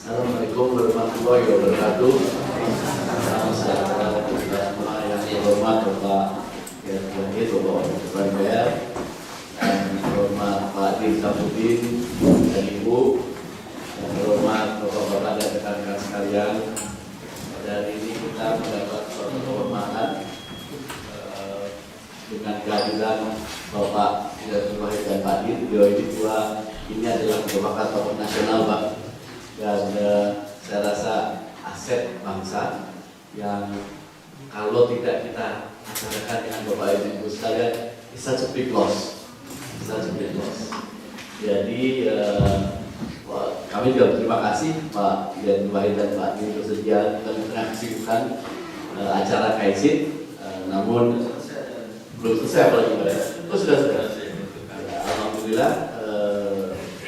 Assalamualaikum warahmatullahi wabarakatuh. Salam sejahtera kita semua yang terhormat Bapak Ketua Bapak Kepala DPR, yang terhormat Pak Din Samsudin dan Ibu, yang terhormat Bapak-Bapak dan rekan-rekan sekalian. Pada hari ini kita mendapat suatu kehormatan dengan kehadiran Bapak Hidayat Wahid dan Pak Din. Beliau ini adalah merupakan tokoh nasional, Pak. Dan saya rasa aset bangsa yang kalau tidak kita acarkan dengan Bapak Ibu sekalian, it's such a big loss. Jadi kami juga berterima kasih Pak Hidayat Wahid dan Pak Din bersedia tengah kesibukan acara KAISID, namun belum selesai apalagi Pak. Oh sudah. Ya, alhamdulillah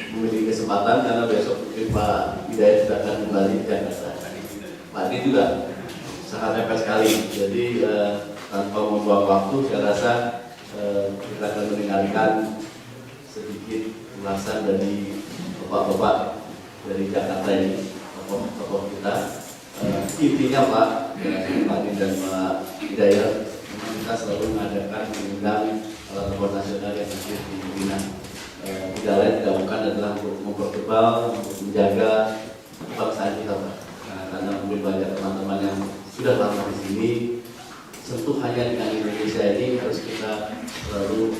memiliki kesempatan karena besok mungkin Pak Hidayat sudah akan kembali ke Jakarta. Pak Din juga sangat hebat sekali. Jadi tanpa membuang waktu, saya rasa kita akan mendengarkan sedikit ulasan dari bapak-bapak dari Jakarta ini, tokoh kita. Intinya Pak Din dan Pak Hidayat, kita selalu mengundang tokoh nasional yang hadir di Bina. Tidak lain tidak bukan adalah untuk mempertebal, untuk menjaga kebangsaan kita, Pak. Karena mungkin banyak teman-teman yang sudah lama di sini, sentuhannya dengan Indonesia ini harus kita selalu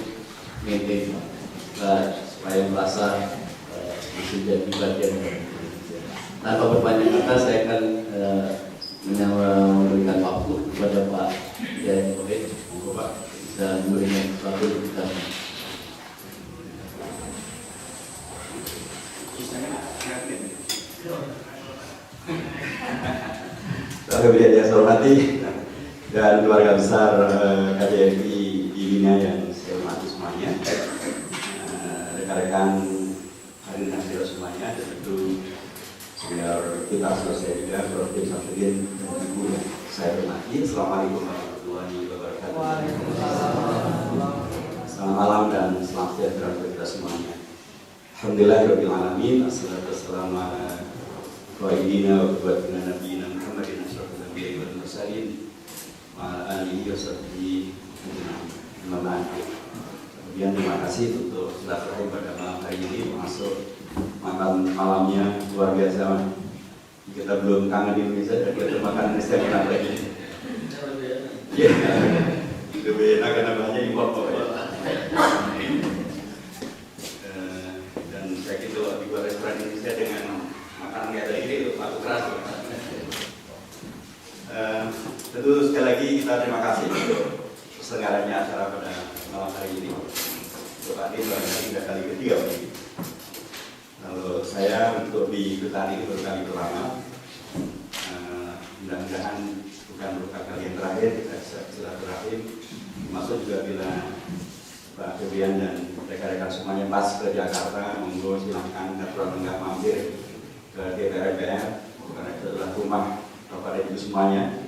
maintain, Pak, supaya merasa bisa jadi bagian dari Indonesia. Tanpa berpanjang kata, saya akan memberikan waktu kepada Pak Hidayat Wahid, Pak, bisa memberikan sesuatu untuk kita. Kemudian yang saya hormati dan keluarga besar KJRI di Bina yang saya hormati semuanya, rekan-rekan hadirin hadirat semuanya, dan tentu senior kita selesai juga Prof. Samsudin dan Ibu yang saya hormati. Assalamualaikum warahmatullahi wabarakatuh. Selamat malam dan selamat sejahtera untuk kita semuanya. Alhamdulillahirabbil alamin, wassalatu wassalamu ala sayyidina wa qawatina nabiyina Muhammadin asyrafil anbiya'i wal mursalin wa ala alihi wa sahbihi ajma'in. Kemudian terima kasih untuk silaturahim pada malam hari ini, masuk makan malamnya luar biasa. Kita belum kangen di Indonesia dan kita makan Indonesia enak lagi. Iya, lebih enak karena banyak impor pokoknya. Saya gitu di luar restoran Indonesia dengan makanan kayak tadi itu aku keras. Tentu sekali lagi kita terima kasih untuk terselenggaranya acara pada malam hari ini. Untuk Pak Din sudah kali ketiga ini. Kalau saya untuk di Betani itu baru kali pertama. Mudah-mudahan bukan merupakan kali yang terakhir kita silaturahim. Masuk juga bila Pak Febrian dan rekan-rekan semuanya pas ke Jakarta, monggo silahkan kalau enggak mampir ke DPR karena itu adalah rumah kepada ibu semuanya.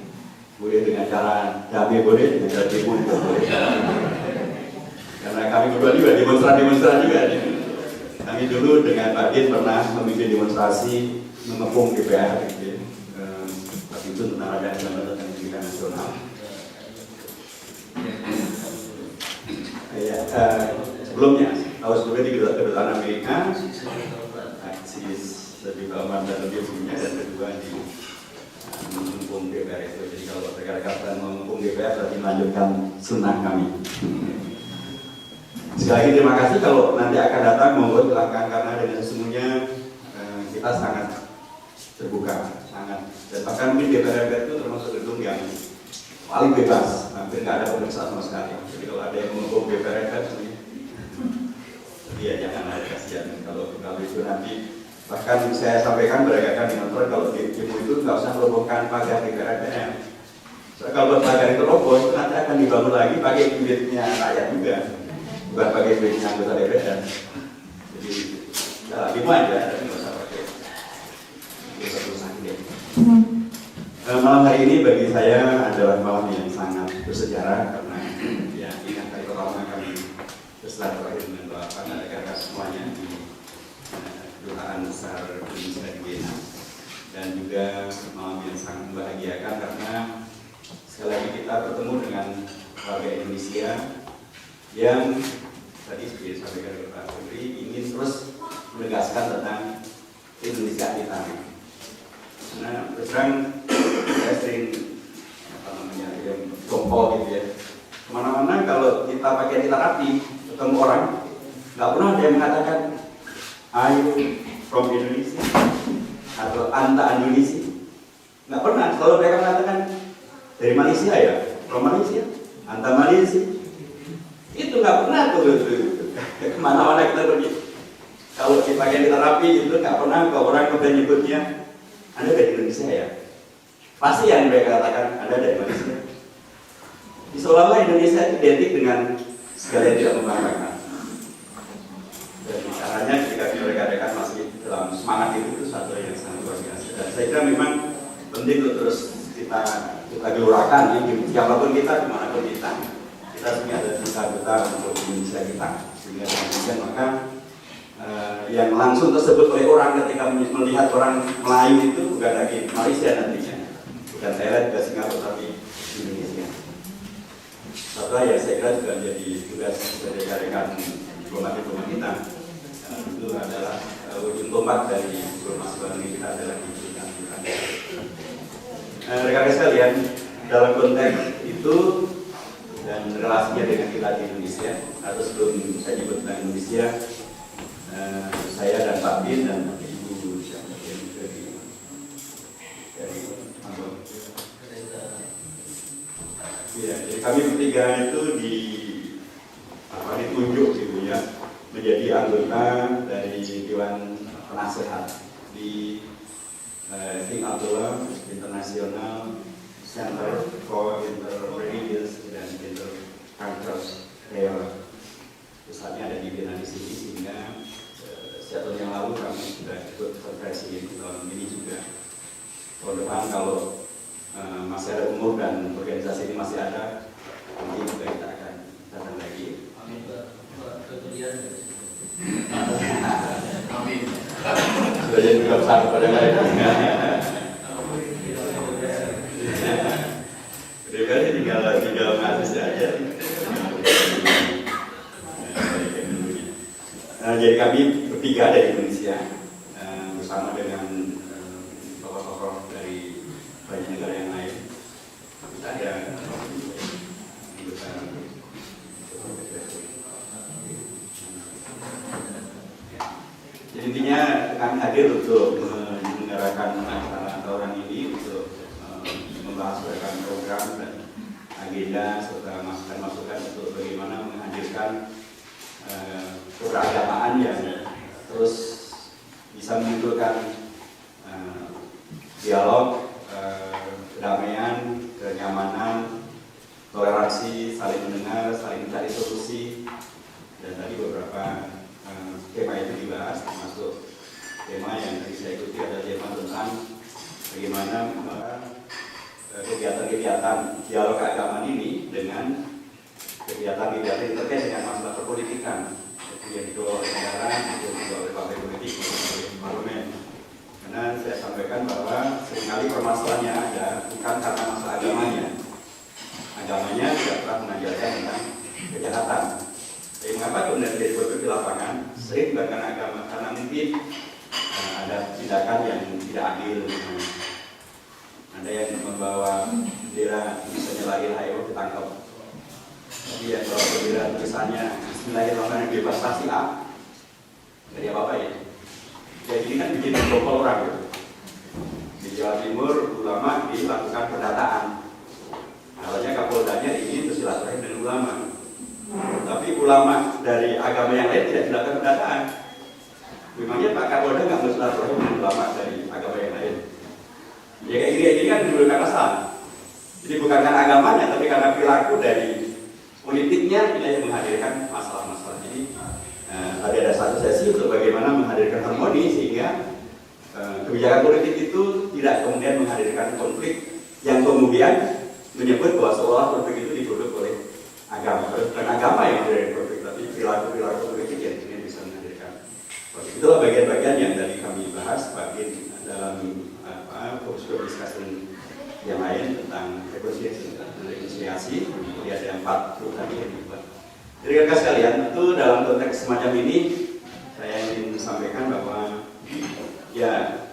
Boleh dengan cara damai, boleh dengan cara demo juga boleh. Karena kami berdua juga demonstran juga. Kami dulu dengan Pak Din pernah memimpin demonstrasi mengepung DPR. Waktu itu tentang ada Jabatan Pendidikan Nasional. Sebelumnya, tahun sebelumnya di Kedutaan Amerika, aksis lebih lama dan lebih punya, dan kedua di mengepung DPR itu. Jadi kalau rekan-rekan mengepung DPR, berarti melanjutkan sunnah kami. Sekali lagi terima kasih. Kalau nanti akan datang, monggo silakan, karena dengan sesungguhnya kita sangat terbuka, sangat. Dan bahkan mungkin DPR itu termasuk gedung yang paling bebas, hampir nggak ada pemeriksaan sama sekali. Jadi kalau ada yang menghukum DPR kan sebenarnya, ya jangan ada kasihan. Kalau itu nanti, bahkan saya sampaikan beragakan di nonton kalau di demo itu nggak usah merobohkan pagar DPR. So, kalau pagar itu roboh, itu nanti akan dibangun lagi pakai duitnya rakyat juga, bukan pakai duitnya anggota DPR. Jadi ya demo aja, nggak usah pakai urusan dia. Malam hari ini bagi saya adalah malam yang sangat bersejarah karena ya ini kali pertama kami bersilaturahim dengan rekan-rekan semuanya di Kedutaan Besar Indonesia di Vietnam. juga malam yang sangat membahagiakan karena sekali lagi kita bertemu dengan warga Indonesia yang tadi seperti disampaikan oleh Pak Febri ingin terus menegaskan tentang Indonesia kita. Nah, terus terang saya sering jompo gitu ya. Kemana-mana kalau kita pakai tita rapi ketemu orang, nggak pernah ada yang mengatakan ayo from Indonesia atau anta Indonesia, nggak pernah. Kalau mereka mengatakan dari Malaysia ya, from Malaysia, anta Malaysia, itu nggak pernah tuh. Kemana-mana kita pergi, kalau kita pakai tita rapi itu nggak pernah kalau orang kemudian nyebutnya Anda dari Indonesia ya, pasti yang mereka katakan Anda dari Malaysia. Seolah-olah Indonesia identik dengan segala yang tidak membanggakan. Dan caranya ketika mereka masih dalam semangat itu satu yang sangat luar biasa. Dan saya kira memang penting untuk terus kita gelorakan ya, siapapun kita, dimanapun kita sebenarnya ada duta-duta untuk Indonesia kita. Sehingga kemudian maka yang langsung tersebut oleh orang ketika melihat orang Melayu itu bukan lagi Malaysia nantinya, bukan Thailand, bukan Singapura, tapi Indonesia. Satu yang saya kira juga jadi tugas dari rekan diplomat kita itu adalah ujung tombak dari mahasiswa kita adalah pendidikan. Rekan-rekan sekalian, dalam konteks itu dan relasinya dengan kita di Indonesia, atau sebelum saya nyebut tentang Indonesia, saya dan Pak Bin dan Ibu siapa dari Ambon. Ya, jadi kami bertiga itu ditunjuk gitu ya menjadi anggota dari Dewan Penasehat di King Abdullah International Center for Interreligious dan Intercultural Dialogue. Pusatnya ada di Vienna di sini, sehingga sejak tahun yang lalu kami sudah ikut konferensi di tahun ini juga. Tahun depan kalau masih ada umur dan organisasi ini masih ada, nanti juga kita akan datang lagi. Amin. Amin. Sudah jadi juga besar kepada mereka. Mereka tinggal ngasih aja. Jadi kami bertiga dari Indonesia bersama dengan tokoh-tokoh dari banyak negara yang lain. Kita ada jadi intinya kami hadir untuk menyelenggarakan acara tahun ini untuk membahas tentang program dan agenda serta masukan-masukan untuk bagaimana menghadirkan keberagamaan yang terus bisa menimbulkan dialog, kedamaian, kenyamanan, toleransi, saling mendengar, saling mencari solusi. Dan tadi beberapa tema itu dibahas, termasuk tema yang tadi saya ikuti ada tema tentang bagaimana kegiatan-kegiatan dialog keagamaan ini dengan kegiatan-kegiatan yang terkait dengan masalah perpolitikan yang dikelola oleh negara, yang dikelola oleh partai politik, oleh parlemen. Karena saya sampaikan bahwa seringkali permasalahannya ada bukan karena masalah agamanya. Agamanya tidak pernah mengajarkan tentang kejahatan. Tapi mengapa kemudian jadi di lapangan? Sering bukan karena agama, karena mungkin ada tindakan yang tidak adil. Ada yang membawa bendera misalnya la ilaha illallah ditangkap. Tapi yang bawa bendera tulisannya Bismillahirrahmanirrahim bebas pasti dari apa-apa ya. Jadi ini kan bikin global orang gitu. Di Jawa Timur ulama dilakukan pendataan. Awalnya Kapoldanya ingin bersilaturahim dengan ulama. Tapi ulama dari agama yang lain tidak dilakukan pendataan. Memangnya Pak Kapolda nggak bersilaturahim dengan ulama dari agama yang lain? Ya kayak gini kan menimbulkan masalah. Jadi bukan karena agamanya, tapi karena perilaku dari politiknya yang menghadirkan masalah-masalah. Jadi tadi ada satu sesi untuk bagaimana menghadirkan harmoni sehingga kebijakan politik itu tidak kemudian menghadirkan konflik yang kemudian menyebut bahwa seolah konflik itu diproduk oleh agama. Bukan agama yang menghadirkan konflik, tapi perilaku politik yang kemudian bisa menghadirkan konflik. Itulah bagian-bagian yang tadi kami bahas bagian dalam dalam fokus discussion yang lain tentang rekonsiliasi, kemudian ada 40 tadi yang dibuat. Jadi rekan sekalian, tentu dalam konteks semacam ini saya ingin sampaikan bahwa ya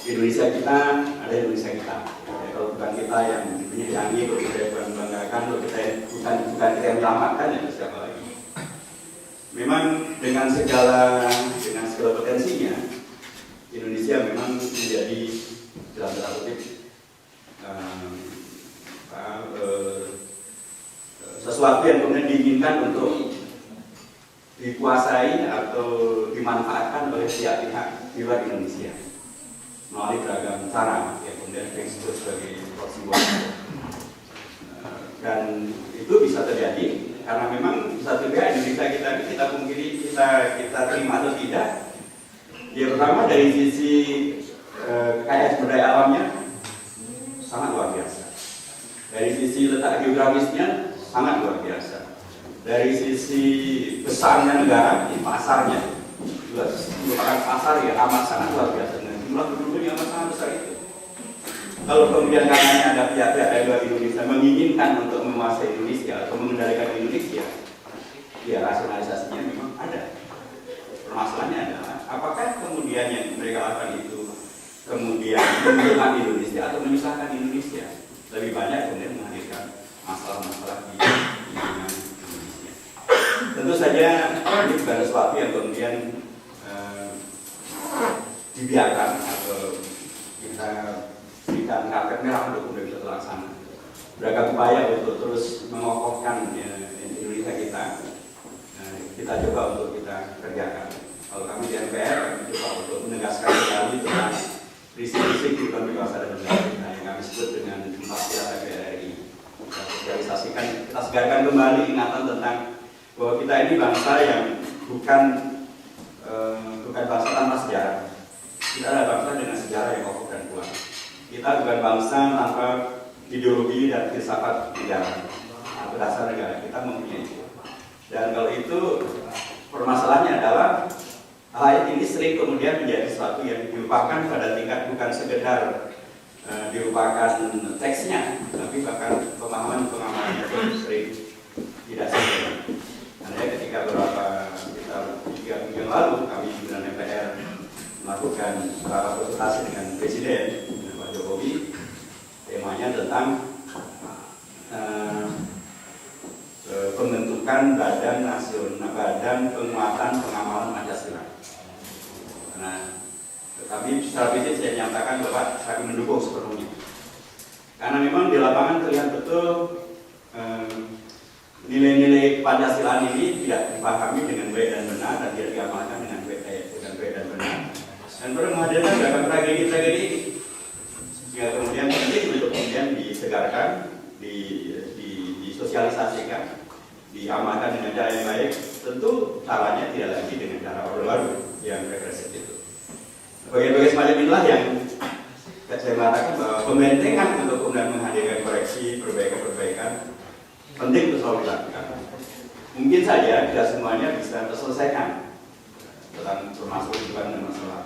Indonesia kita ada Indonesia kita. Ya, kalau bukan kita yang menyayangi, kalau kita bukan membanggakan, kalau kita bukan kita yang menyelamatkan, ya siapa lagi? Memang dengan segala potensinya, Indonesia memang menjadi dalam tanda kutip sesuatu yang kemudian diinginkan untuk dikuasai atau dimanfaatkan oleh pihak-pihak di luar Indonesia melalui beragam cara, ya kemudian yang disebut sebagai proxy war. Dan itu bisa terjadi karena memang satu pihak Indonesia kita pungkiri, kita terima atau tidak. Ya pertama dari sisi kekayaan sumber daya alamnya sangat luar biasa. Dari sisi letak geografisnya sangat luar biasa. Dari sisi besarnya negara, pasarnya juga merupakan pasar yang amat sangat luar biasa. Dan jumlah penduduk yang amat sangat besar itu. Kalau kemudian karenanya ada pihak-pihak dari luar Indonesia menginginkan untuk menguasai Indonesia atau mengendalikan Indonesia, ya rasionalisasinya memang ada. Permasalahannya adalah apakah kemudian yang mereka lakukan itu kemudian menguntungkan Indonesia atau menyusahkan Indonesia? Lebih banyak kemudian menghadirkan masalah-masalah di lingkungan Indonesia. Tentu saja ini bukan sesuatu yang kemudian dibiarkan atau kita berikan karpet merah untuk kemudian bisa terlaksana. Beragam upaya untuk terus mengokohkan Indonesia kita coba untuk kita kerjakan. Kalau kami di MPR, kami coba untuk menegaskan kembali tentang prinsip-prinsip kehidupan berbangsa dan bernegara kita yang kami sebut dengan 4 pilar PRRI. Kita sosialisasikan, kita segarkan kembali ingatan tentang bahwa kita ini bangsa yang bukan bangsa tanpa sejarah. Kita adalah bangsa dengan sejarah yang kokoh dan kuat. Kita bukan bangsa tanpa ideologi dan filsafat negara, berdasar negara. Kita mempunyai itu. Dan kalau itu permasalahannya adalah hal ini sering kemudian menjadi sesuatu yang dilupakan pada tingkat bukan sekedar dilupakan teksnya, tapi bahkan pemahaman-pemahamannya pun sering tidak sesuai. Karena ketika beberapa sekitar 3 minggu yang lalu kami di MPR melakukan beberapa konsultasi dengan Presiden Pak Jokowi, temanya tentang pembentukan Badan Penguatan Pengamalan Pancasila. Nah, kami secara fisik saya nyatakan bahwa kami mendukung sepenuhnya. Karena memang di lapangan terlihat betul nilai-nilai Pancasila ini tidak dipahami dengan baik dan benar dan tidak diamalkan dengan baik dan benar. Dan perlu menghadirkan beragam tragedi-tragedi ini. Ya, kemudian penting untuk kemudian disegarkan, disosialisasikan, diamalkan dengan cara yang baik. Tentu caranya tidak lagi dengan cara orde baru yang regresif itu. Bagian-bagian semacam inilah yang saya mengatakan bahwa pembentengan untuk kemudian menghadirkan koreksi, perbaikan penting untuk selalu dilakukan. Mungkin saja tidak semuanya bisa terselesaikan tentang termasuk juga dengan masalah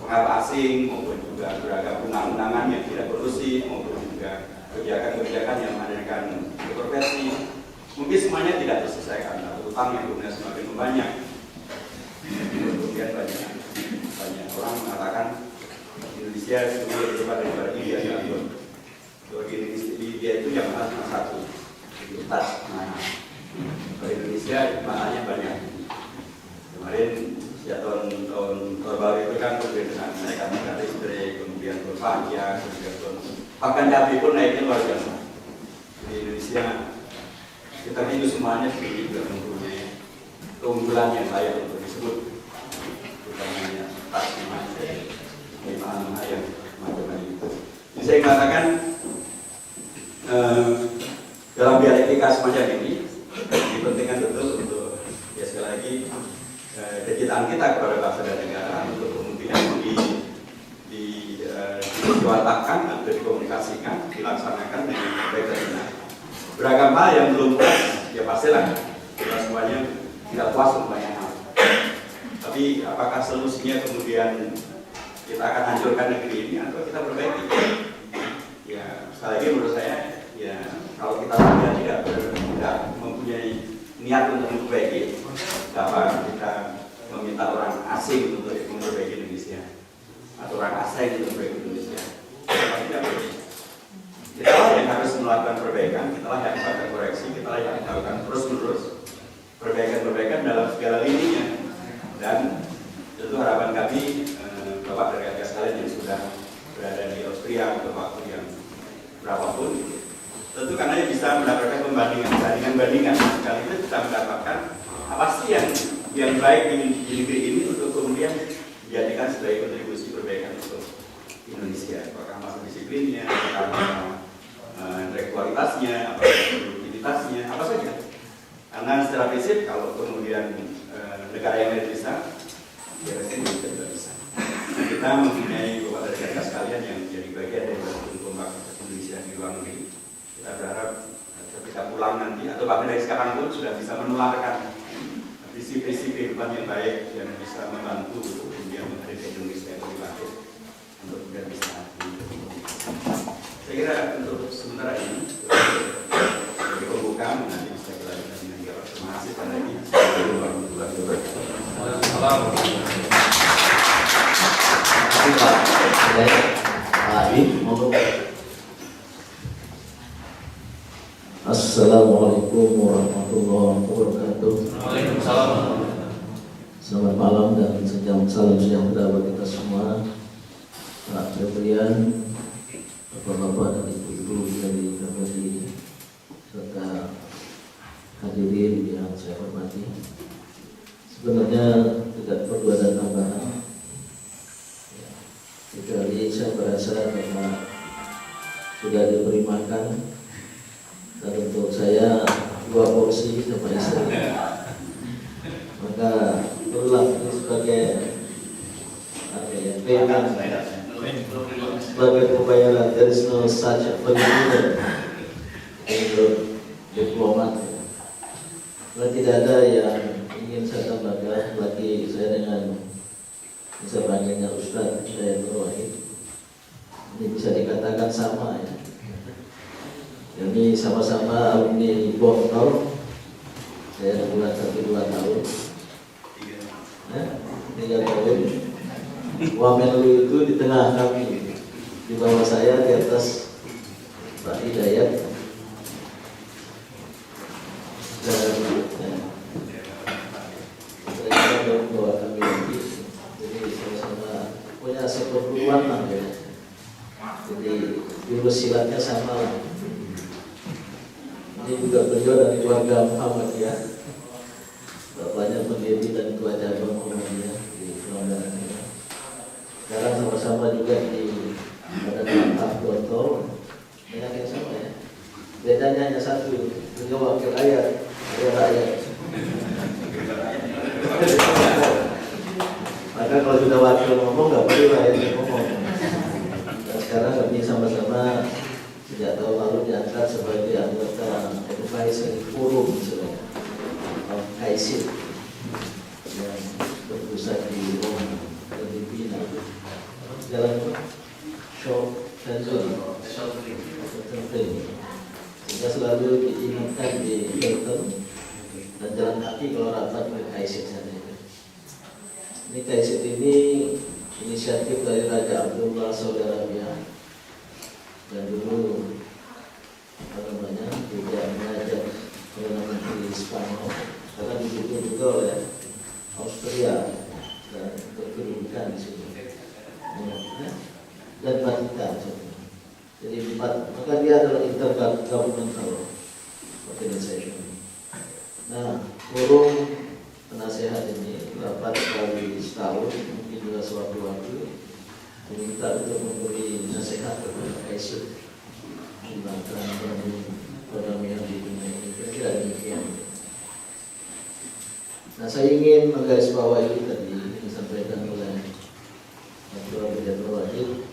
pengaruh asing maupun juga beragam undang-undangan yang tidak kondusif maupun juga kebijakan-kebijakan yang menghadirkan kontroversi. Mungkin semuanya tidak terselesaikan atau utang yang kemudian semakin banyak. Kemudian banyak orang mengatakan Indonesia itu lebih hebat daripada India sekalipun. Bagi India itu yang mahal cuma satu, itu tas mahal. Kalau Indonesia mahalnya banyak. Kemarin ya tahun baru itu kan kemudian dengan naikkan harga listrik, kemudian berbahagia, kemudian bahkan cabai pun naiknya luar biasa. Di Indonesia kita itu semuanya juga mempunyai keunggulan yang layak untuk disebut, bukan hanya tas mahal yang macam itu. Jadi saya katakan dalam dialektika semacam ini dipentingkan betul untuk ya sekali lagi kecintaan kita kepada bangsa dan negara untuk kemudian diwatakan atau dikomunikasikan, dilaksanakan dengan baik dan benar. Beragam hal yang belum puas, ya pastilah kita semuanya tidak puas untuk banyak hal. Tapi Tapi apakah solusinya kemudian kita akan hancurkan negeri ini atau kita perbaiki? Ya, sekali lagi menurut saya, ya kalau kita tidak mempunyai niat untuk memperbaiki, dapat kita meminta orang asing untuk memperbaiki Indonesia atau orang asing untuk memperbaiki Indonesia. Tidak boleh. Kita lah yang harus melakukan perbaikan, kita lah yang melakukan koreksi, kita lah yang melakukan terus-menerus perbaikan-perbaikan dalam segala lininya. Dan tentu harapan kami, Bapak dan rekan sekalian yang sudah berada di Austria untuk waktu yang berapapun, tentu karena bisa mendapatkan bandingan-bandingan, sekaligus bisa mendapatkan apa sih yang baik di negeri ini untuk kemudian dijadikan sebagai kontribusi perbaikan untuk Indonesia. Apakah masalah disiplinnya, apakah kualitasnya, apakah produktivitasnya, apa saja. Karena secara prinsip kalau kemudian negara yang lain bisa, ya Indonesia juga bisa. Nah, kita mempunyai Bapak dan rekan sekalian yang menjadi bagian dari bantuan pembangunan Indonesia di luar negeri. Kita berharap ketika pulang nanti atau bahkan dari sekarang pun sudah bisa menularkan visi-visi kehidupan yang baik yang bisa membantu untuk kemudian menghadirkan Indonesia yang lebih baik untuk kemudian bisa saya kira untuk sementara ini sebagai pembuka nanti bisa kita lanjutkan dengan jawab. Terima kasih sekali lagi. Assalamualaikum warahmatullahi wabarakatuh. Assalamualaikum warahmatullahi wabarakatuh. Waalaikumsalam. Selamat malam dan salam sejahtera bagi kita semua. Pak Febrian, Bapak-bapak dan Ibu-ibu yang dihormati serta hadirin yang saya hormati. Sebenarnya tidak perlu ada tambahan. Kecuali saya merasa karena sudah diberi makan dan untuk saya 2 porsi sama istri, maka berulang ini sebagai payment, sebagai pembayaran. There is no such a penipuan untuk diplomat. Karena tidak ada yang ingin saya tambahkan lagi. Saya dengan sebagainya Ustaz saya Wahid ini bisa dikatakan sama ya. Ini sama-sama alumni Boktor. Saya bulan 1-2 tahun, 3 tahun. Wamenlu itu di tengah kami, di bawah saya, di atas Pak Hidayat. Dan saya bawa kami lagi. Jadi sama-sama punya seperluan lah ya. Jadi jurus silatnya sama lah. Ini juga beliau dari keluarga Muhammadiyah, bapaknya pendiri dan ketua cabang Muhammadiyah di Surabaya. Sekarang sama-sama juga di Badan Wakaf Botol, dengan yang sama ya. Bedanya hanya satu, beliau wakil rakyat, saya rakyat. Maka kalau sudah wakil ngomong nggak perlu rakyat yang ngomong. Dan sekarang kami sama-sama sejak tahun lalu diangkat sebagai anggota Advisory Forum misalnya, KAISID yang berpusat di Roma, di Pina, jalan show dan kita selalu diingatkan di Hilton dan jalan kaki kalau rapat ke KAISID sana. Ini KAISID ini inisiatif dari Raja Abdullah Saudi Arabia. Dan dulu tidak mengajak Perdana Menteri Spanyol karena didukung juga oleh Austria dan berkedudukan di sini dan Vatikan. Jadi 4, maka dia adalah intergovernmental organization. Nah, forum penasehat ini rapat sekali setahun, mungkin juga sewaktu-waktu diminta untuk memberi nasihat kepada KAISID tentang perdamaian di dunia ini. Kira-kira demikian. Nah, saya ingin menggarisbawahi tadi yang disampaikan oleh Dr. Abdul Wahid.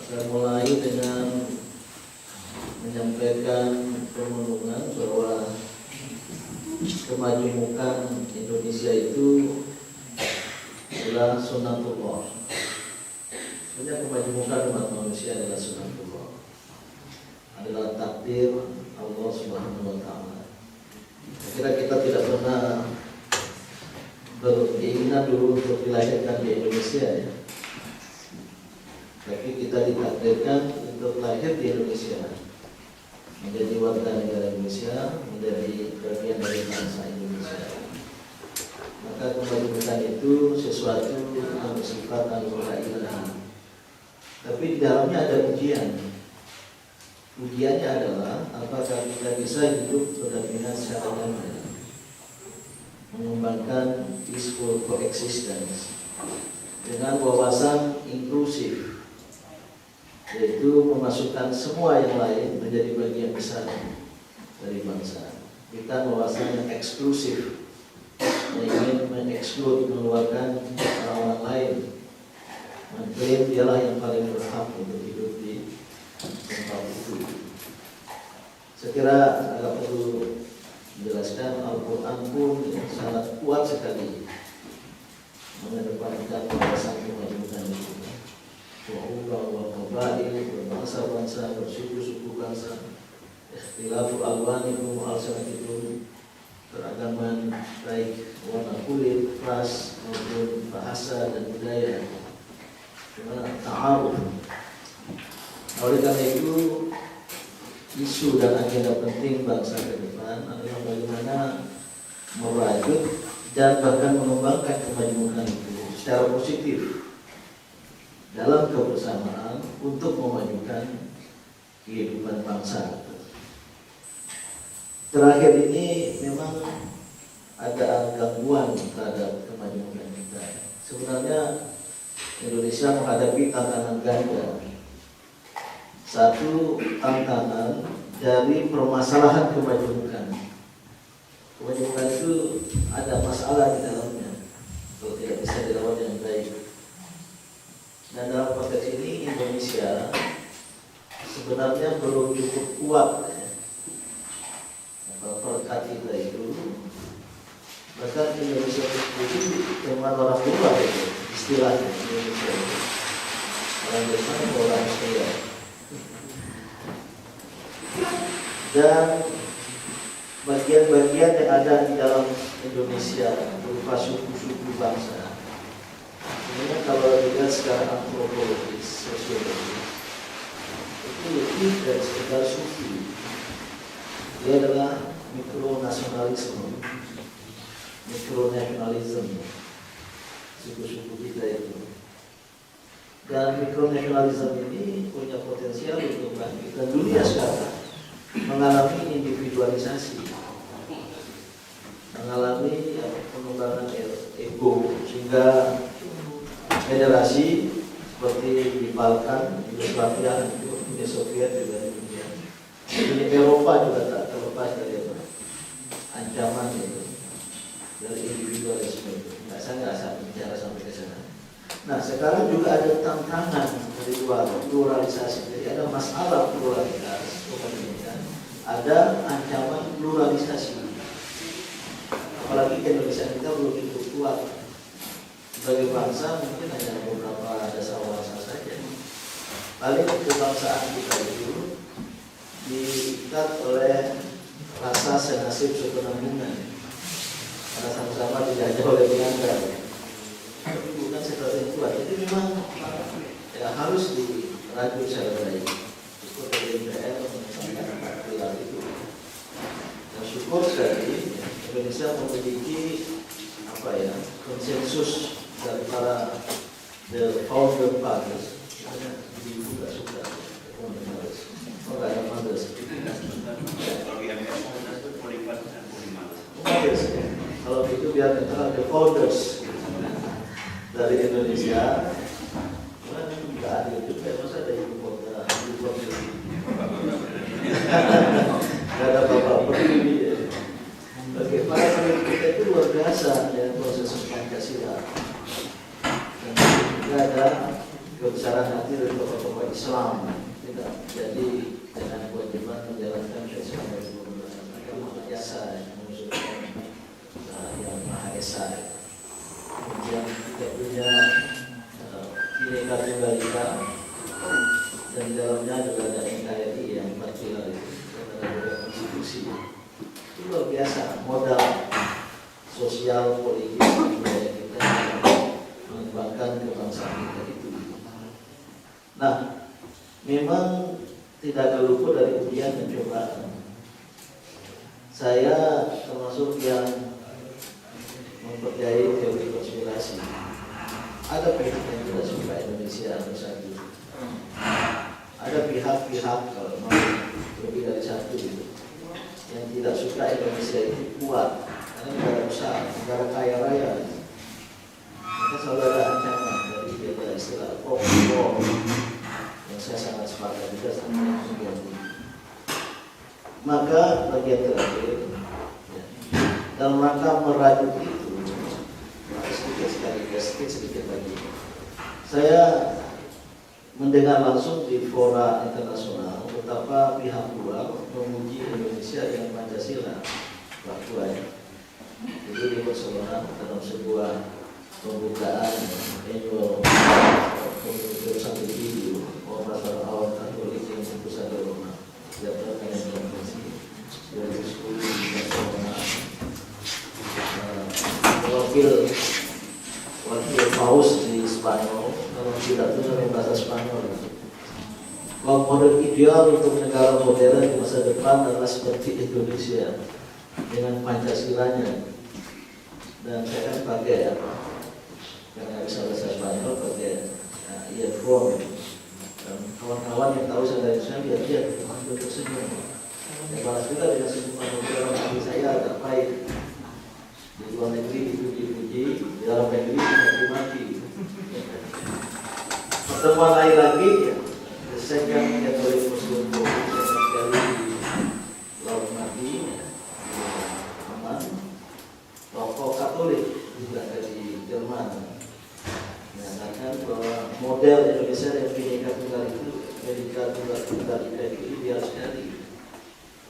Saya mulai dengan menyampaikan permohonan bahwa kemajemukan adalah sunnatullah. Sebenarnya kemajemukan umat manusia adalah sunnatullah, adalah takdir Allah Subhanahu wa Ta'ala. Kira kita tidak pernah berkeinginan dulu untuk dilahirkan di Indonesia ya. Tapi kita ditakdirkan untuk lahir di Indonesia, menjadi warga negara Indonesia, menjadi bagian dari bangsa Indonesia. Maka kemajemukan itu sesuatu yang bersifat al-ilahi. Tapi di dalamnya ada ujian. Ujiannya adalah apakah kita bisa hidup berdampingan secara damai, mengembangkan peaceful coexistence dengan wawasan inklusif, yaitu memasukkan semua yang lain menjadi bagian besar dari bangsa. Bukan wawasan yang eksklusif, yang ingin mengeksklud, mengeluarkan orang-orang lain, mengklaim dialah yang paling berhak untuk hidup di tempat itu. Saya kira agak perlu menjelaskan, Al-Quran pun sangat kuat sekali mengedepankan wawasan kemajemukan itu. Wa'ubah wa qabail, berbangsa-bangsa, bersuku-suku bangsa, ikhtilafu alwanikum al-sanatikum, keragaman baik warna kulit, ras maupun bahasa dan budaya, ta'aruf. Oleh karena itu, isu dan agenda penting bangsa ke depan adalah bagaimana merajut dan bahkan mengembangkan kemajemukan itu secara positif dalam kebersamaan untuk memajukan kehidupan bangsa. Terakhir ini memang ada gangguan terhadap kemajuan kita. Sebenarnya Indonesia menghadapi tantangan ganda. Satu, tantangan dari permasalahan kemajuan. Kemajuan itu ada masalah di dalamnya, kalau tidak bisa dirawat dengan baik. Dan dalam konteks ini Indonesia sebenarnya belum cukup kuat perekat kita itu. Bahkan Indonesia itu cuma orang luar itu istilahnya Indonesia. Orang depan orang kaya. Dan bagian-bagian yang ada di dalam Indonesia berupa suku-suku bangsa. Sebenarnya kalau dilihat secara antropologis, sosiologis, itu lebih dari sekedar suku. Dia adalah mikronasionalisme, mikronasionalisme suku-suku kita itu. Dan mikronasionalisme ini punya potensial untuk bangkit. Dan dunia sekarang mengalami individualisasi, mengalami pengembangan ego, sehingga federasi seperti di Balkan, Yugoslavia, Uni Soviet juga demikian. Uni Eropa juga tak terlepas dari ancaman itu, dari individualisme itu. Saya nggak bicara sampai ke sana. Nah, sekarang juga ada tantangan dari luar, pluralisasi. Jadi ada masalah pluralitas, ada ancaman pluralisasi. Apalagi Indonesia kita belum cukup kuat. Sebagai bangsa mungkin hanya beberapa dasar bangsa saja. Paling kebangsaan kita itu diikat oleh rasa senasib sepenanggungan, karena sama-sama dijajah oleh Belanda. Tapi bukan sesuatu yang kuat. Jadi memang ya, harus dirajut secara baik. Syukur dari DPR mengesahkan pilar itu. Dan syukur sekali Indonesia memiliki konsensus dari para the founder fathers. Jadi juga suka founder fathers. Oh, nggak ada fathers. Kalau itu biar kita the founders dari Indonesia. Nggak ada juga, masa ada ibu kota, nggak ada bapak berdiri. Bagaimana kita itu luar biasa dari proses Pancasila. Dan juga ada kebesaran hati dari tokoh-tokoh Islam. Tidak jadi dengan kewajiban menjalankan Islam dari agama biasa yang Maha Esa. Kemudian kita punya Bhinneka Tunggal Ika, dan di dalamnya juga ada NKRI yang 4 pilar itu, dan ada juga konstitusi. Itu luar biasa modal sosial, politik, budaya kita mengembangkan kebangsaan kita itu. Nah, memang tidak ada luput dari ujian dan cobaan. Saya termasuk yang mempercayai teori konspirasi. Ada pihak yang tidak suka Indonesia bersatu. Ada pihak-pihak kalau mau lebih dari satu gitu, yang tidak suka Indonesia itu kuat karena negara besar, negara kaya raya. Maka selalu ada ancaman dari dia istilah war, yang saya sangat sepakat juga sama yang terjadi. Maka bagian terakhir, ya, dalam rangka merajut itu, sedikit lagi. Saya mendengar langsung di fora internasional betapa pihak luar memuji Indonesia yang Pancasila, Pak Tuan. Jadi di Barcelona dalam sebuah pembukaan annual jurusan video masalah awal Katolik yang berpusat di Roma. Sejak tahun 2010 di Barcelona, wakil paus di Spanyol, kalau tidak itu dalam bahasa Spanyol. Bahwa model ideal untuk negara modern di masa depan adalah seperti Indonesia dengan Pancasilanya. Dan saya kan pakai apa? Karena bisa bahasa Spanyol pakai earphone. Dan kawan-kawan yang tahu saya dari sana lihat itu tersenyum. Yang balas juga dengan senyuman beberapa kali saya agak baik. Di luar negeri dipuji-puji, di dalam negeri dimaki-maki. Pertemuan lain lagi, ya, Second Catholic Muslim Conference sekali di Laut Mati, tokoh Katolik juga dari Jerman menyatakan bahwa model Indonesia yang Bhinneka Tunggal itu, Bhinneka Tunggal Ika itu ideal sekali.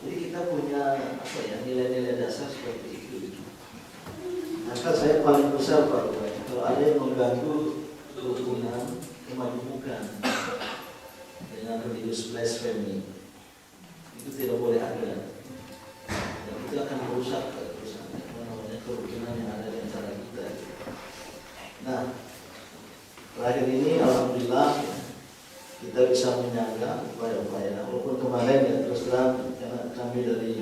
Jadi kita punya apa ya, nilai-nilai dasar seperti itu. Maka saya paling besar Pak, kalau ada yang mengganggu kerukunan, kemajemukan dengan religious blasphemy, itu tidak boleh ada. Dan itu akan merusak kerukunan yang ada di antara kita. Nah, terakhir ini alhamdulillah kita bisa menyangga upaya-upaya. Walaupun kemarin ya terus terang karena kami dari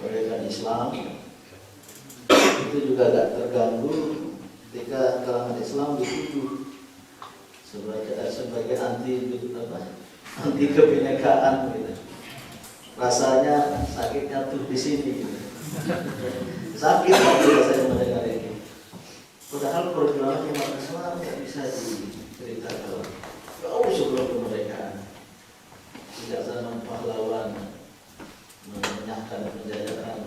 Pergerakan Islam itu juga agak terganggu ketika kalangan Islam dituduh sebagai anti kebinekaan gitu. Rasanya sakitnya tuh di sini gitu. Sakit waktu saya mendengar ini. Padahal perjuangan umat Islam tidak bisa diceritakan jauh sebelum kemerdekaan. Sejak zaman pahlawan menyahkan penjajahan,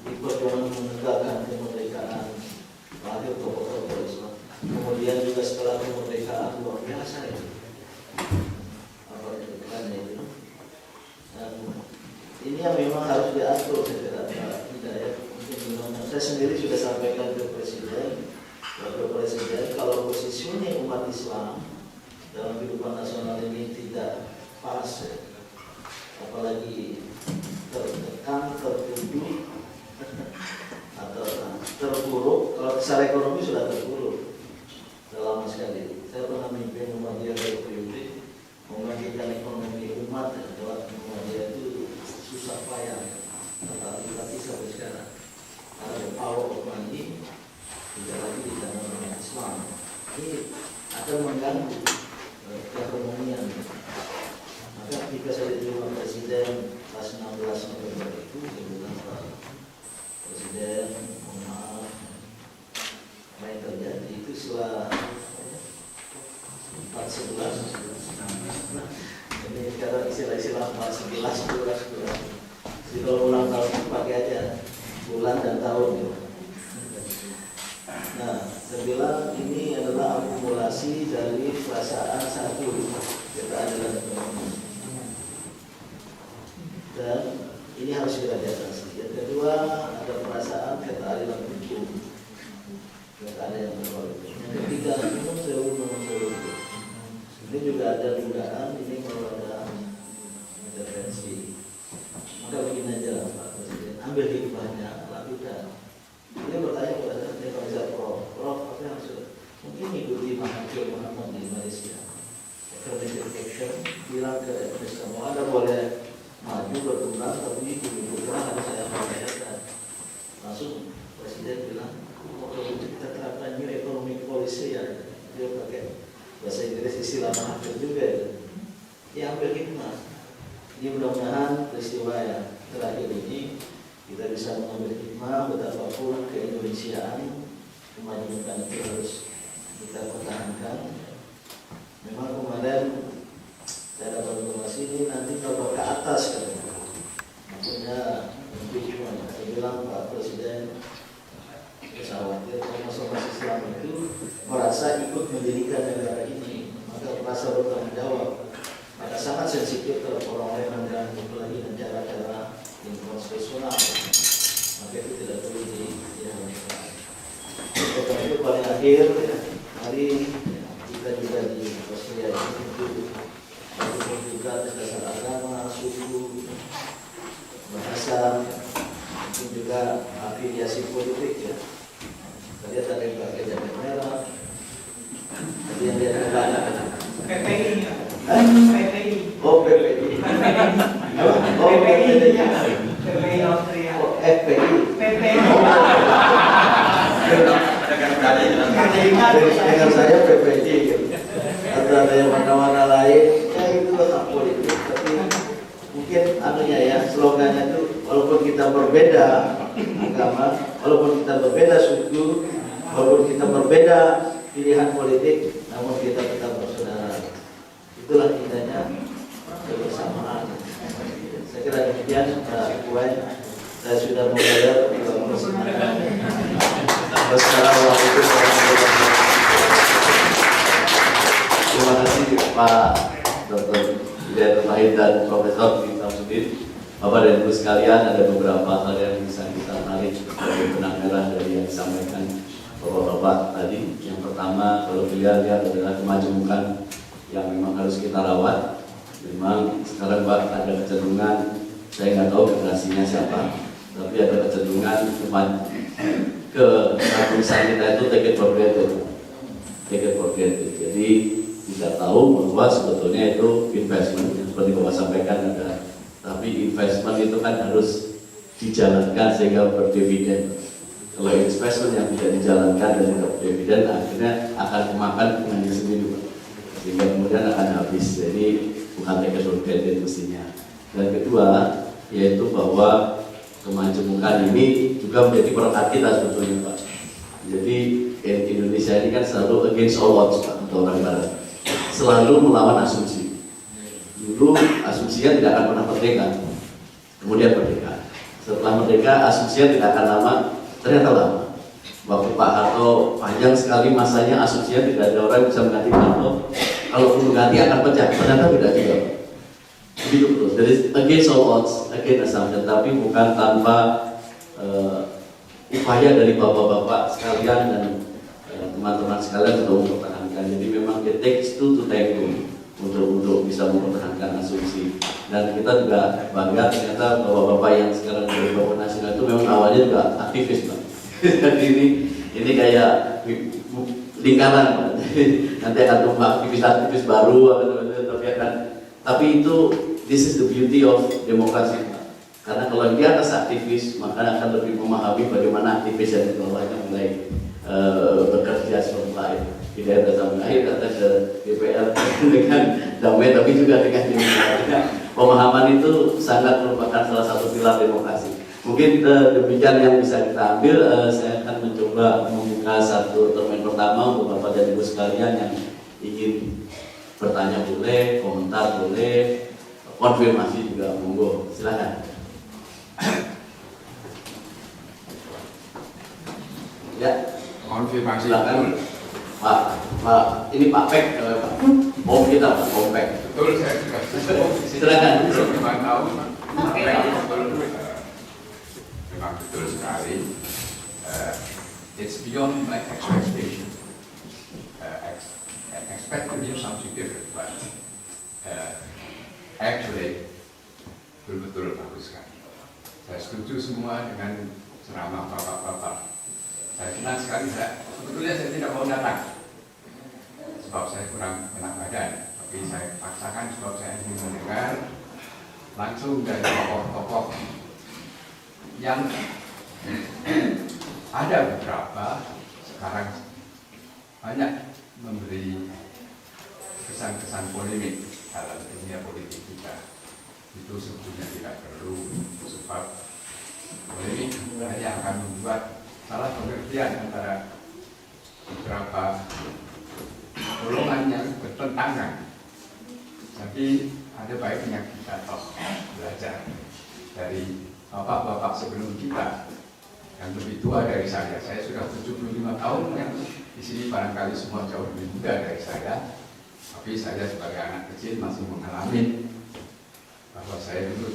di perjuangan menegakkan kemerdekaan, lahir tokoh-tokoh Islam. Kemudian juga setelah kemerdekaan luar biasa itu. Apa itu kan itu? Dan ini yang memang harus diatur secara hidayah. Saya sendiri sudah sampaikan ke Presiden, Wakil Presiden, kalau posisinya umat Islam dalam kehidupan nasional ini tidak pas, apalagi tertekan, tertuduh atau terpuruk. Kalau secara ekonomi sudah terpuruk lama sekali. Saya pernah memimpin Muhammadiyah dari periode membangkitkan ekonomi umat lewat Muhammadiyah itu susah payah, tapi sampai sekarang ada power of money tidak lagi di dalam Islam. Ini akan mengganggu keekonomian. Maka ketika saya diterima Presiden pas 16 November itu, saya bilang Pak Presiden, mohon maaf, apa yang terjadi itu setelah 4/11. Ini sekarang istilah-istilah 4/11. Jadi kalau ulang tahun pakai aja bulan dan tahun. Nah, saya bilang ini adalah akumulasi dari perasaan satu, keadilan ekonomi. Dan ini harus kita diatasi. Yang kedua, ada perasaan keadilan hukum, keadilan ekonomi. Yang ketiga, juga ada dugaan ini kalau ada intervensi. Maka begini aja Pak Presiden, ambil hikmahnya, lakukan. Dia bertanya kepada Dr. Prof, apa yang sudah mungkin ikuti Mahathir Muhammad di Malaysia. Affirmative action, bilang ke Indonesia, mau Anda boleh maju berkembang, tapi di berkembang harus saya membayarkan. Langsung Presiden bilang, kalau kita terapkan new economic policy ya, dia pakai bahasa Inggris istilah Mahathir juga ya. Dia ambil hikmah. Ini mudah-mudahan peristiwa yang terakhir ini kita bisa mengambil hikmah betapapun keindonesiaan kemajuan itu harus kita pertahankan. Memang kemarin saya dapat informasi ini nanti kalau ke atas katanya. Maksudnya impeachment. Saya bilang Pak Presiden saya khawatir kalau masuk Islam itu merasa ikut mendirikan negara ini, maka merasa bertanggung jawab. Maka sangat sensitif kalau orang lain mengganggu lagi dengan cara-cara inkonstitusional. Maka itu tidak perlu dilakukan. Setelah itu paling akhir ya, mari kita juga di Australia ini untuk juga dasar agama, suku, bahasa, mungkin juga afiliasi politik ya. Tadi ada yang pakai jaket merah, tadi yang dia tanya PPI. Oh PPI. Oh PPI. PPI Austria. Oh FPI. PPI. Dengan saya PPI gitu. Atau ada yang warna-warna lain, ya itu hak politik. Tapi mungkin anunya ya, slogannya itu walaupun kita berbeda agama, walaupun kita berbeda suku, walaupun kita berbeda pilihan politik, namun kita tetap bersaudara. Itulah indahnya kebersamaan. Saya kira demikian Pak Puan. Saya sudah membayar persembahan. Wassalamualaikum warahmatullahi wabarakatuh. Terima kasih Pak Dr. Hidayat Mahid dan Profesor Samsudin. Bapak dan Ibu sekalian, ada beberapa hal yang bisa kita tarik dari benang merah dari yang disampaikan Bapak-bapak tadi. Yang pertama, kalau kita lihat adalah kemajemukan yang memang harus kita rawat. Memang sekarang Pak ada kecenderungan, saya nggak tahu generasinya siapa, tapi ada kecenderungan keharusan kita itu take it for granted. Jadi tidak tahu bahwa sebetulnya itu investment yang seperti Bapak sampaikan ada. Tapi investment itu kan harus dijalankan sehingga berdividen. Kalau investment yang tidak dijalankan dan tidak berdividen, akhirnya akan memakan bunganya sendiri, Pak. Sehingga kemudian akan habis. Jadi bukan take it for granted mestinya. Dan kedua, yaitu bahwa kemajemukan ini juga menjadi perekat kita sebetulnya, Pak. Jadi Indonesia ini kan selalu against all odds, Pak, untuk orang Barat. Selalu melawan asumsi. Dulu asumsinya tidak akan pernah merdeka, kemudian merdeka. Setelah merdeka, asumsinya tidak akan lama, ternyata lama. Waktu Pak Harto panjang sekali masanya, asumsinya tidak ada orang yang bisa mengganti Pak Harto. Kalau pun mengganti akan pecah, ternyata tidak juga. Begitu terus. Jadi against all odds, against assumption, tapi bukan tanpa upaya dari bapak-bapak sekalian dan teman-teman sekalian untuk mempertahankan. Jadi memang it takes two to tango untuk bisa mempertahankan asumsi. Dan kita juga bangga ternyata bapak-bapak yang sekarang dari Bapak Nasional itu memang awalnya juga aktivis, Pak. Jadi ini kayak lingkaran, Pak. Nanti akan tumbuh aktivis-aktivis baru tapi itu this is the beauty of demokrasi, Pak. Karena kalau di atas aktivis, maka akan lebih memahami bagaimana aktivis yang di bawahnya mulai bekerja seperti lain. Tidak ada sampai akhir kata ke DPR dengan damai, tapi juga dengan demokrasi. Pemahaman itu sangat merupakan salah satu pilar demokrasi. Mungkin demikian yang bisa kita ambil. Saya akan mencoba membuka satu termen pertama untuk Bapak dan Ibu sekalian yang ingin bertanya boleh, komentar boleh, konfirmasi juga monggo. Silakan. Ya. Konfirmasi. Silakan. Pak, ini Pak Pek, Pak. Om kita, Pak, Om Pek. Betul, saya juga. Silakan. 5 tahun. Memang betul sekali. It's beyond my expectation. Expect to hear something different, but semua dengan ceramah bapak-bapak. Saya senang sekali, sebetulnya saya tidak mau datang sebab saya kurang enak badan, tapi saya paksakan sebab saya ingin mendengar langsung dari tokoh-tokoh yang ada beberapa sekarang banyak memberi kesan-kesan polemik dalam dunia politik kita. Itu sebetulnya tidak perlu, sebab polemik hanya akan membuat salah pengertian antara beberapa golongan yang bertentangan. Tapi ada baiknya kita belajar dari bapak-bapak sebelum kita yang lebih tua dari saya. Saya sudah 75 tahun, yang di sini barangkali semua jauh lebih muda dari saya. Tapi saya sebagai anak kecil masih mengalami bahwa saya dulu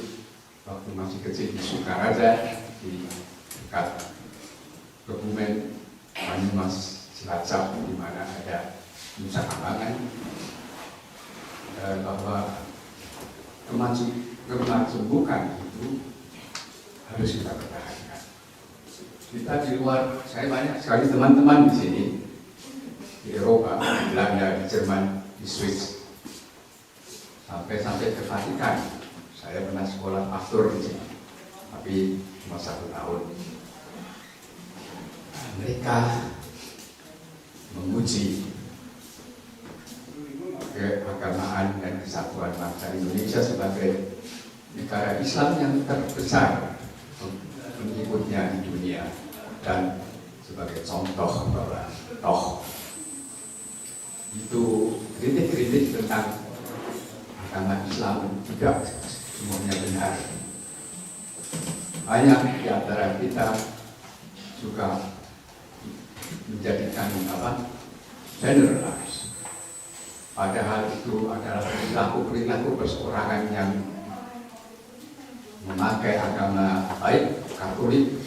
waktu masih kecil di Sukaraja, di dekat Kebumen, Banyumas, Cilacap, di mana ada Nusa Kambangan, bahwa kemansubukan itu harus kita pertahankan. Kita di luar, saya banyak sekali teman-teman di sini, di Eropa, di Belanda, di Jerman, di Swiss, sampai ke Vatikan. Saya pernah sekolah pastor di sini, tapi cuma 1 tahun. Mereka memuji keagamaan dan kesatuan bangsa Indonesia sebagai negara Islam yang terbesar pengikutnya di dunia, dan sebagai contoh bahwa itu kritik-kritik tentang agama Islam tidak semuanya benar. Banyak di antara kita juga menjadikan generalize. Padahal itu adalah perilaku perseorangan yang memakai agama baik Katolik,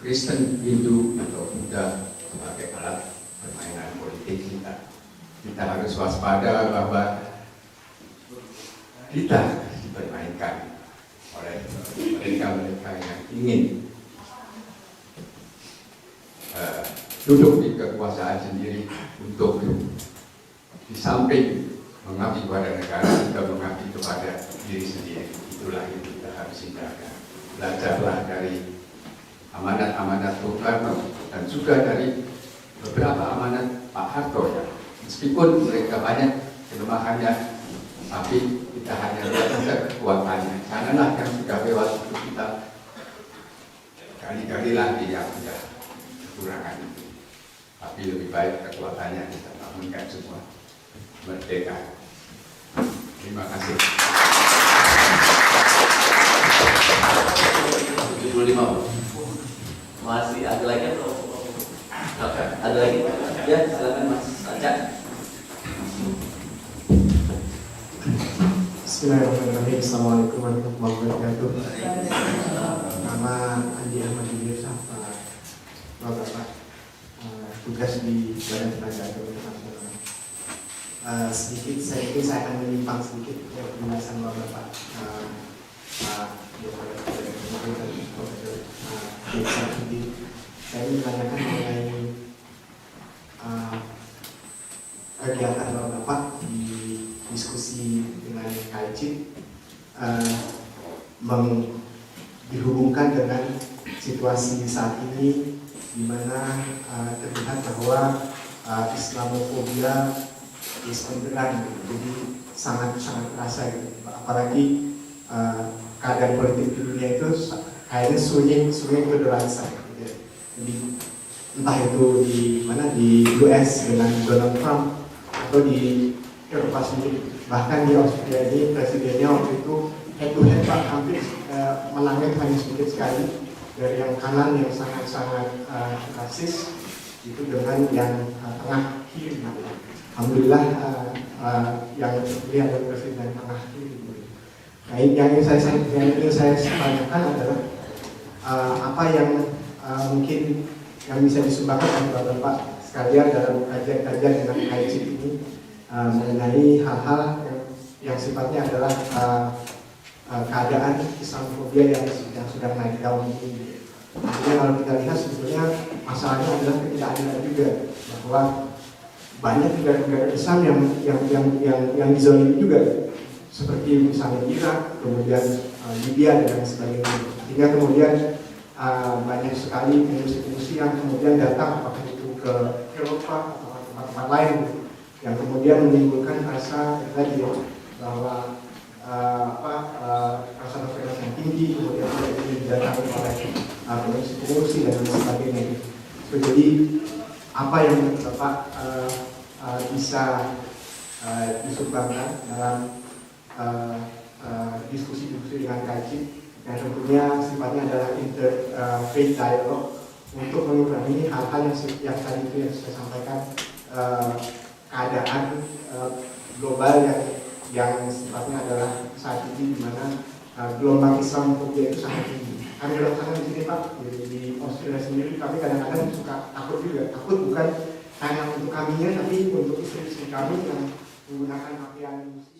Kristen, Hindu, atau Buddha sebagai alat permainan politik kita. Kita harus waspada bahwa kita dipermainkan oleh mereka-mereka yang ingin duduk di kekuasaan sendiri untuk di samping mengabdi kepada negara juga mengabdi kepada diri sendiri. Itulah yang kita harus hindarkan. Belajarlah dari amanat-amanat Bung Karno dan juga dari beberapa amanat Pak Harto, ya. Meskipun mereka banyak kelemahannya, tapi kita hanya lihat kekuatannya. Janganlah yang sudah lewat itu kita gali-gali lagi yang sudah kekurangan itu. Tapi lebih baik kekuatannya kita bangunkan semua merdeka. Terima kasih. 75. Masih ada lagi atau? Oke, ada lagi? Ya, silakan Mas Acak. Bismillahirrahmanirrahim. Assalamualaikum warahmatullahi wabarakatuh. Nama Andi Ahmad Yusuf, Bapak tugas di Badan Tenaga Agama Internasional. Sedikit saya akan menyimpang sedikit penjelasan Bapak saya ingin menanyakan mengenai kegiatan Bapak di diskusi dengan KIC dihubungkan dengan situasi saat ini, di mana terlihat bahwa Islamofobia beneran, jadi sangat terasa gitu. Apalagi keadaan politik di dunia itu kayaknya swing toleransi gitu. Jadi entah itu di mana, di US dengan Donald Trump atau di Eropa sendiri, bahkan di Australia ini presidennya waktu itu head to head hampir menangnya hanya sedikit sekali, dari yang kanan yang sangat rasis itu dengan yang tengah kiri. Alhamdulillah yang terpilih adalah presiden tengah kiri. Nah, yang ingin saya tanyakan adalah apa yang mungkin yang bisa disumbangkan oleh Bapak sekalian dalam kajian-kajian dengan KIC ini mengenai hal-hal yang sifatnya adalah keadaan Islamofobia yang sudah naik daun ini. Jadi kalau kita lihat sebetulnya masalahnya adalah ketidakadilan juga, bahwa banyak negara-negara Islam yang dizalimi juga, seperti misalnya Irak, kemudian Libya dan lain sebagainya. Sehingga kemudian banyak sekali pengungsi-pengungsi yang kemudian datang, apakah itu ke Eropa atau tempat-tempat lain, yang kemudian menimbulkan rasa tadi bahwa rasa toleransi yang tinggi, kemudian tidak ingin didatangi oleh pengungsi dan lain sebagainya. Jadi apa yang Bapak bisa disumbangkan dalam diskusi-diskusi dengan KAICID yang tentunya sifatnya adalah interfaith dialogue untuk mengurangi hal-hal yang tadi itu yang saya sampaikan, keadaan global yang sifatnya adalah saat ini di mana gelombang Islamofobia itu sangat tinggi. Kami merasakan di sini Pak, di Australia sendiri kami kadang-kadang suka takut juga. Takut bukan hanya untuk kaminya, tapi untuk istri-istri kami yang menggunakan pakaian muslim.